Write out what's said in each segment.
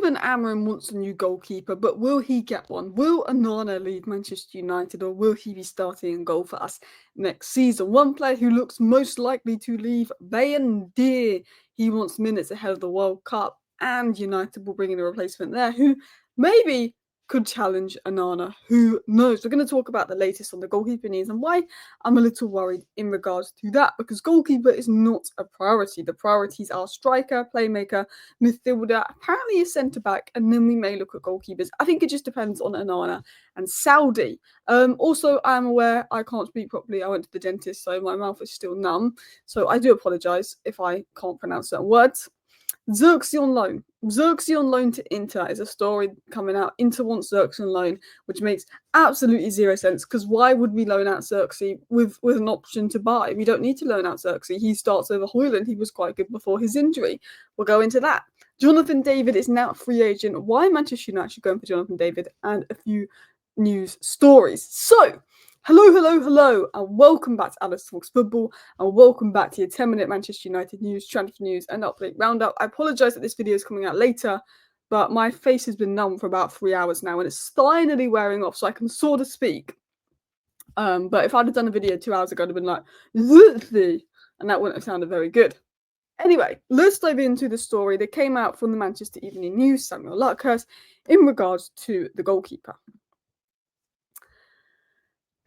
Ruben Amorim wants a new goalkeeper, but will he get one? Will Onana leave Manchester United, or will he be starting in goal for us next season? One player who looks most likely to leave, Man Utd. He wants minutes ahead of the World Cup, and United will bring in a replacement there who maybe could challenge Onana. Who knows? We're going to talk about the latest on the goalkeeper needs and why I'm a little worried in regards to that, because goalkeeper is not a priority. The priorities are striker, playmaker, midfielder, apparently a centre-back, and then we may look at goalkeepers. I think it just depends on Onana and Saudi. Also, I'm aware I can't speak properly. I went to the dentist, so my mouth is still numb. So I do apologise if I can't pronounce certain words. Zirkzee on loan. Zirkzee on loan to Inter is a story coming out. Inter wants Zirkzee on loan, which makes absolutely zero sense, because why would we loan out Zirkzee with an option to buy? We don't need to loan out Zirkzee. He starts over Højlund. He was quite good before his injury. We'll go into that. Jonathan David is now a free agent. Why Manchester United should go in for Jonathan David, and a few news stories. So, hello, and welcome back to Alice Talks Football, and welcome back to your 10-minute Manchester United news, transfer news, and update roundup. I apologise that this video is coming out later, but my face has been numb for about 3 hours now, and it's finally wearing off, so I can sort of speak. But if I'd have done a video 2 hours ago, I'd have been like, Zirkzee, and that wouldn't have sounded very good. Anyway, let's dive into the story that came out from the Manchester Evening News, Samuel Luckhurst, in regards to the goalkeeper.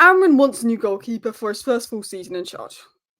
Amorim wants a new goalkeeper for his first full season in charge,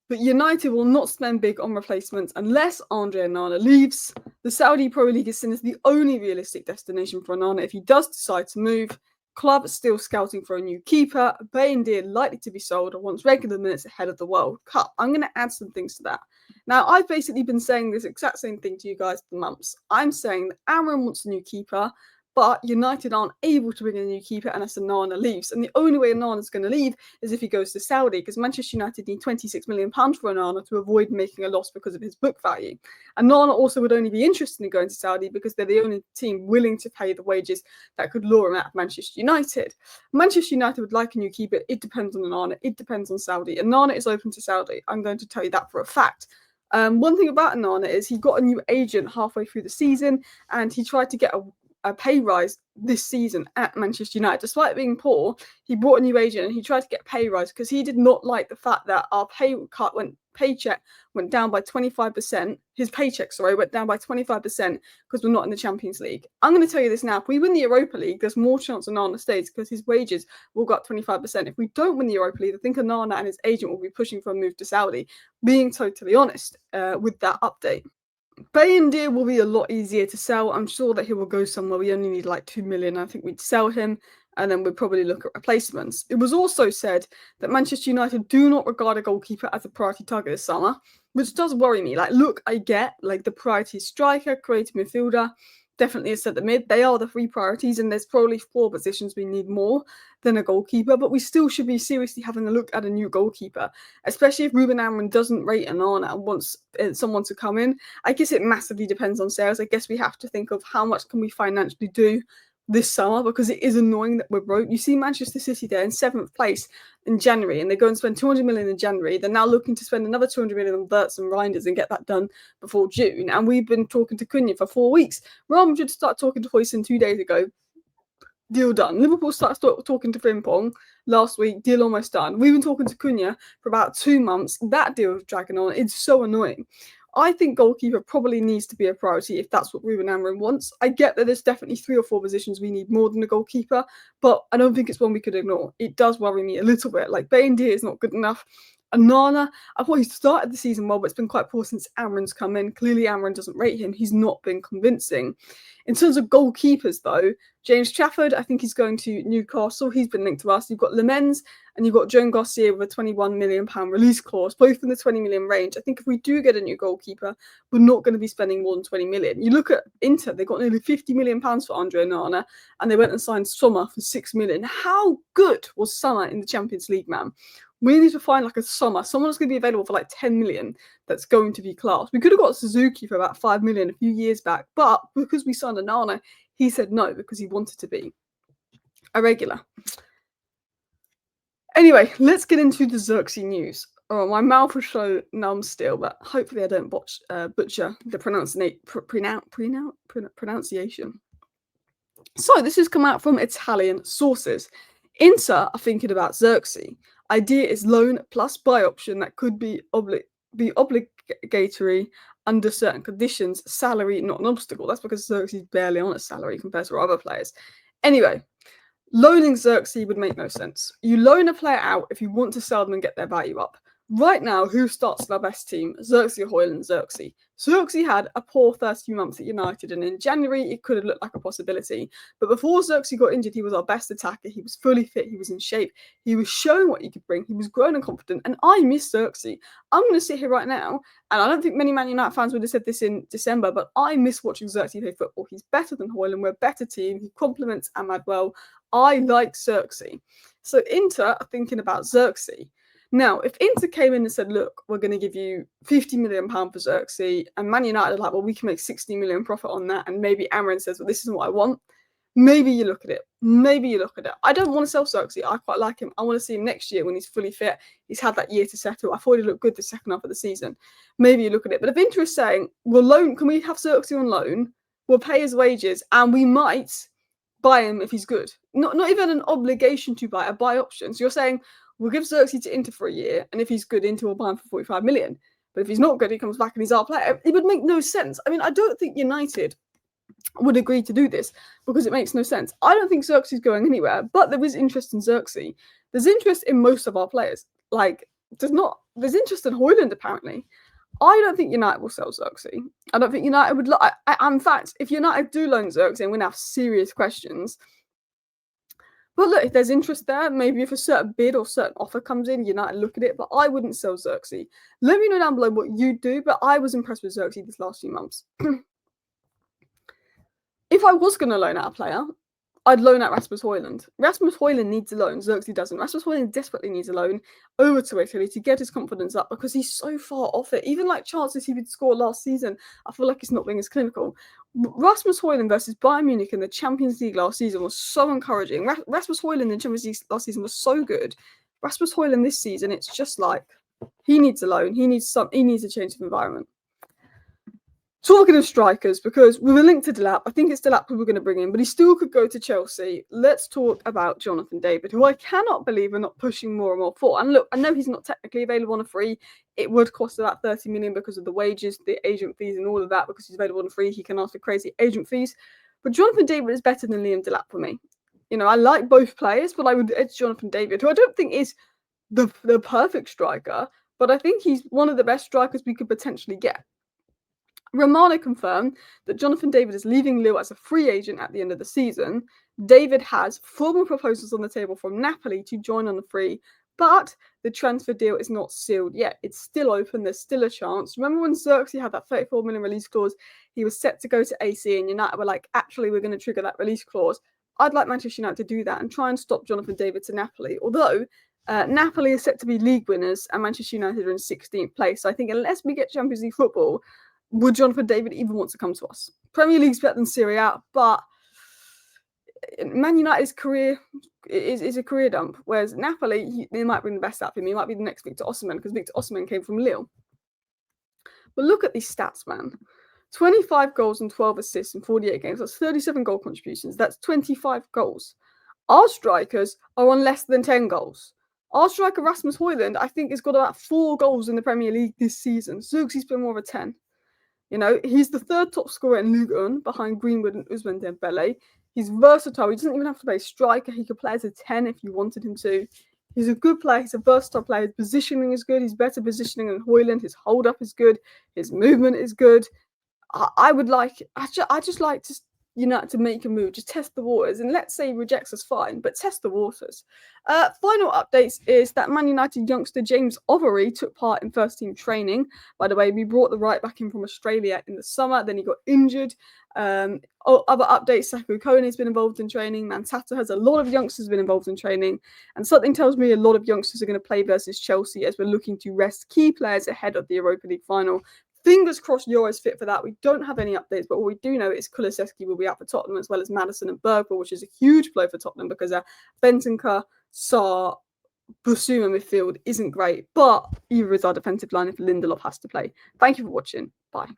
but United will not spend big on replacements unless Andre Onana leaves. The Saudi Pro League is seen as the only realistic destination for Onana if he does decide to move. Club is still scouting for a new keeper. Man Utd likely to be sold and wants regular minutes ahead of the World Cup. I'm going to add some things to that. Now, I've basically been saying this exact same thing to you guys for months. I'm saying that Amorim wants a new keeper, but United aren't able to bring in a new keeper unless Onana leaves. And the only way Onana's going to leave is if he goes to Saudi, because Manchester United need £26 million for Onana to avoid making a loss because of his book value. And Onana also would only be interested in going to Saudi because they're the only team willing to pay the wages that could lure him out of Manchester United. Manchester United would like a new keeper. It depends on Onana. It depends on Saudi. Onana is open to Saudi. I'm going to tell you that for a fact. One thing about Onana is he got a new agent halfway through the season, and he tried to get a pay rise this season at Manchester United. Despite being poor, he brought a new agent and he tried to get a pay rise because he did not like the fact that our paycheck went down by 25%. His paycheck, went down by 25% because we're not in the Champions League. I'm going to tell you this now. If we win the Europa League, there's more chance Onana stays because his wages will go up 25%. If we don't win the Europa League, I think Onana and his agent will be pushing for a move to Saudi, being totally honest with that update. Man Utd will be a lot easier to sell. I'm sure that he will go somewhere. We only need like 2 million. I think we'd sell him, and then we'd probably look at replacements. It was also said that Manchester United do not regard a goalkeeper as a priority target this summer, which does worry me. Like, look, I get like the priority striker, creative midfielder, definitely a centre mid. They are the 3 priorities, and there's probably 4 positions we need more than a goalkeeper, but we still should be seriously having a look at a new goalkeeper, especially if Ruben Amorim doesn't rate Onana and wants someone to come in. I guess it massively depends on sales. I guess we have to think of how much can we financially do this summer, because it is annoying that we're broke. You see Manchester City there in 7th place in January, and they go and spend 200 million in January. They're now looking to spend another 200 million on Wirtz and Reinders and get that done before June. And we've been talking to Cunha for 4 weeks. Real Madrid started talking to Højlund 2 days ago. Deal done. Liverpool started talking to Frimpong last week. Deal almost done. We've been talking to Cunha for about 2 months. That deal is dragging on. It's so annoying. I think goalkeeper probably needs to be a priority if that's what Ruben Amorim wants. I get that there's definitely 3 or 4 positions we need more than a goalkeeper, but I don't think it's one we could ignore. It does worry me a little bit. Like, Man Utd is not good enough. Onana, I thought he started the season well, but it's been quite poor since Amorim's come in. Clearly, Amorim doesn't rate him. He's not been convincing. In terms of goalkeepers, though, James Trafford, I think he's going to Newcastle. He's been linked to us. You've got Lemens and you've got Joan Garcia with a £21 million release clause, both in the 20 million range. I think if we do get a new goalkeeper, we're not going to be spending more than 20 million. You look at Inter, they got nearly £50 million for Andre Onana, and they went and signed Sommer for 6 million. How good was Sommer in the Champions League, man? We need to find like a Sommer, someone that's going to be available for like 10 million that's going to be class. We could have got Suzuki for about 5 million a few years back, but because we signed Onana, he said no because he wanted to be a regular. Anyway, let's get into the Zirkzee news. Oh, my mouth is so numb still, but hopefully I don't butcher the pronunciation. So this has come out from Italian sources. Inter are thinking about Zirkzee. Idea is loan plus buy option that could be obligatory under certain conditions. Salary not an obstacle. That's because Zirkzee's barely on a salary compared to other players. Anyway, loaning Zirkzee would make no sense. You loan a player out if you want to sell them and get their value up. Right now, who starts our best team? Zirkzee, Højlund, Zirkzee. Zirkzee had a poor 30 months at United, and in January, it could have looked like a possibility. But before Zirkzee got injured, he was our best attacker. He was fully fit. He was in shape. He was showing what he could bring. He was growing and confident, and I miss Zirkzee. I'm going to sit here right now, and I don't think many Man United fans would have said this in December, but I miss watching Zirkzee play football. He's better than Højlund. We're a better team. He complements Ahmad well. I like Zirkzee. So Inter are thinking about Zirkzee. Now, if Inter came in and said, look, we're going to give you £50 million for Zirkzee, and Man United are like, well, we can make 60 million profit on that, and maybe Amorim says, well, this isn't what I want, maybe you look at it. Maybe you look at it. I don't want to sell Zirkzee. I quite like him. I want to see him next year when he's fully fit. He's had that year to settle. I thought he looked good the second half of the season. Maybe you look at it. But if Inter is saying, can we have Zirkzee on loan? We'll pay his wages, and we might buy him if he's good. Not even an obligation to buy, a buy option. So you're saying, we'll give Zirkzee to Inter for a year, and if he's good, Inter will buy him for 45 million. But if he's not good, he comes back and he's our player. It would make no sense. I mean, I don't think United would agree to do this because it makes no sense. I don't think Zirkzee's going anywhere, but there is interest in Zirkzee. There's interest in most of our players. There's interest in Højlund, apparently. I don't think United will sell Zirkzee. I don't think United would. In fact, if United do loan Zirkzee, I'm going to have serious questions. But look, if there's interest there, maybe if a certain bid or certain offer comes in, United look at it. But I wouldn't sell Zirkzee. Let me know down below what you do. But I was impressed with Zirkzee these last few months. If I was going to loan out a player, I'd loan out Rasmus Højlund. Rasmus Højlund needs a loan. Zirkzee doesn't. Rasmus Højlund desperately needs a loan over to Italy to get his confidence up because he's so far off it. Even like chances he would score last season, I feel like he's not being as clinical. Rasmus Højlund versus Bayern Munich in the Champions League last season was so encouraging. Rasmus Højlund in the Champions League last season was so good. Rasmus Højlund this season, it's just like he needs a loan. He needs a change of environment. Talking of strikers, because we were linked to Delap, I think it's Delap who we're going to bring in, but he still could go to Chelsea. Let's talk about Jonathan David, who I cannot believe are not pushing more and more for. And look, I know he's not technically available on a free. It would cost about 30 million because of the wages, the agent fees, and all of that. Because he's available on a free, he can ask for crazy agent fees. But Jonathan David is better than Liam Delap for me. You know, I like both players, but I would edge Jonathan David, who I don't think is the perfect striker, but I think he's one of the best strikers we could potentially get. Romano confirmed that Jonathan David is leaving Lille as a free agent at the end of the season. David has formal proposals on the table from Napoli to join on the free, but the transfer deal is not sealed yet. It's still open. There's still a chance. Remember when Zirkzee had that 34 million release clause? He was set to go to AC, and United were like, actually, we're going to trigger that release clause. I'd like Manchester United to do that and try and stop Jonathan David to Napoli, although Napoli is set to be league winners and Manchester United are in 16th place. So I think unless we get Champions League football, would Jonathan David even want to come to us? Premier League's better than Serie A, but Man United's career is a career dump, whereas Napoli, they might bring the best out of him. He might be the next Victor Osimhen, because Victor Osimhen came from Lille. But look at these stats, man. 25 goals and 12 assists in 48 games. That's 37 goal contributions. That's 25 goals. Our strikers are on less than 10 goals. Our striker, Rasmus Højlund, I think has got about 4 goals in the Premier League this season. Zirkzee's been more of a 10. You know, he's the third top scorer in Ligue 1 behind Greenwood and Ousmane Dembele. He's versatile. He doesn't even have to play striker. He could play as a 10 if you wanted him to. He's a good player. He's a versatile player. His positioning is good. He's better positioning than Højlund. His hold-up is good. His movement is good. I just like to United to make a move, just test the waters, and let's say he rejects us, fine, but test the waters. Final updates is that Man United youngster James Overy took part in first team training. By the way, we brought the right back in from Australia in the summer, then he got injured. Other updates, Saku Kone has been involved in training. Man Utd has a lot of youngsters been involved in training, and something tells me a lot of youngsters are going to play versus Chelsea as we're looking to rest key players ahead of the Europa League final. Fingers crossed Euro's fit for that. We don't have any updates, but what we do know is Kulusevski will be out for Tottenham, as well as Maddison and Bergwijn, which is a huge blow for Tottenham because Bentancur, Sarr, Bissouma midfield isn't great, but either is our defensive line if Lindelof has to play. Thank you for watching. Bye.